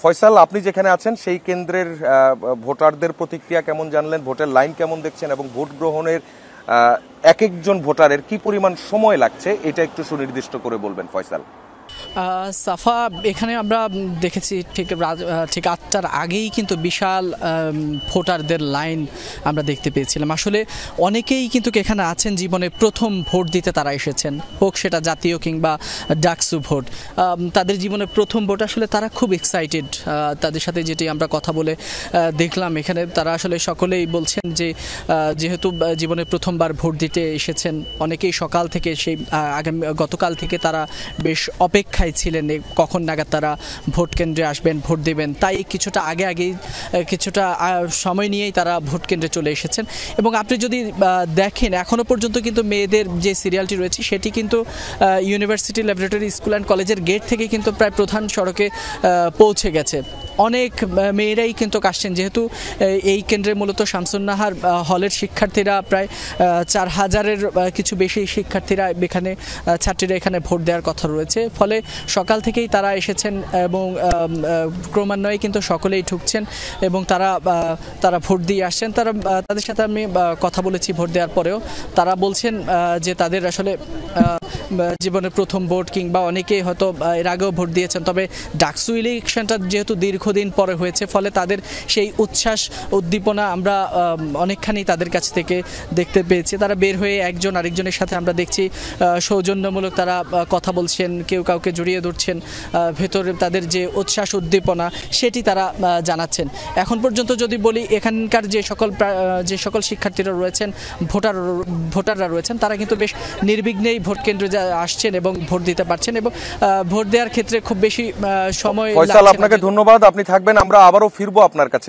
ফয়সাল, আপনি যেখানে আছেন সেই কেন্দ্রের ভোটারদের প্রতিক্রিয়া কেমন জানলেন, ভোটের লাইন কেমন দেখছেন এবং ভোট গ্রহণের এক একজন ভোটারের কি পরিমাণ সময় লাগছে এটা একটু সুনির্দিষ্ট করে বলবেন ফয়সাল। সাফা, এখানে আমরা দেখেছি ঠিক 8টার আগেই কিন্তু বিশাল ভোটারদের লাইন আমরা দেখতে পেয়েছিলাম। আসলে অনেকেই কিন্তু এখানে আছেন জীবনে প্রথম ভোট দিতে তারা এসেছেন, হোক সেটা জাতীয় কিংবা ডাকসু ভোট। তাদের জীবনে প্রথম ভোট, আসলে তারা খুব এক্সাইটেড। তাদের সাথে যেটি আমরা কথা বলে দেখলাম এখানে, তারা আসলে সকলেই বলছেন যে যেহেতু জীবনে প্রথমবার ভোট দিতে এসেছেন, অনেকেই সকাল থেকে সেই গতকাল থেকে তারা বেশ অপেক্ষায় ছিলেন কখন নাগাদ তারা ভোট কেন্দ্রে আসবেন, ভোট দেবেন। তাই কিছুটা আগেই কিছুটা সময় নিয়েই তারা ভোট কেন্দ্রে চলে এসেছেন। এবং আপনি যদি দেখেন এখনও পর্যন্ত কিন্তু মেয়েদের যে সিরিয়ালটি রয়েছে সেটি কিন্তু ইউনিভার্সিটি ল্যাবরেটরি স্কুল অ্যান্ড কলেজের গেট থেকে কিন্তু প্রায় প্রধান সড়কে পৌঁছে গেছে। অনেক মেয়েরাই কিন্তু আসছেন, যেহেতু এই কেন্দ্রে মূলত শামসুন্নাহার হলের শিক্ষার্থীরা প্রায় 4000-এর কিছু বেশি শিক্ষার্থীরা এখানে, ছাত্রীরা এখানে ভোট দেওয়ার কথা রয়েছে। ফলে সকাল থেকেই তারা এসেছেন এবং ক্রমান্বয়ে কিন্তু সকলেই ঢুকছেন এবং তারা ভোট দিয়ে আসছেন। তাদের সাথে আমি কথা বলেছি ভোট দেওয়ার পরেও, তারা বলছেন যে তাদের আসলে জীবনের প্রথম ভোট, কিংবা অনেকেই হয়তো এর আগেও ভোট দিয়েছেন, তবে ডাকসু ইলেকশনটা যেহেতু দীর্ঘদিন পরে হয়েছে ফলে তাদের সেই উচ্ছ্বাস উদ্দীপনা আমরা অনেকখানি তাদের কাছ থেকে দেখতে পেয়েছি। তারা বের হয়ে একজন আরেকজনের সাথে আমরা দেখছি সৌজন্যমূলক তারা কথা বলছেন, কেউ কাউকে জড়িয়ে ধরছেন, ভেতরে তাদের যে উচ্ছ্বাস উদ্দীপনা সেটি তারা জানাচ্ছেন। এখন পর্যন্ত যদি বলি, এখানকার যে সকল শিক্ষার্থীরা রয়েছেন, ভোটাররা রয়েছেন, তারা কিন্তু বেশ নির্বিঘ্নেই ভোট কেন্দ্রে আসছেন এবং ভোট দিতে পারছেন এবং ভোট দেওয়ার ক্ষেত্রে খুব বেশি সময়। ফয়সাল, আপনাকে ধন্যবাদ, আপনি থাকবেন, আমরা আবারও ফিরবো আপনার কাছে।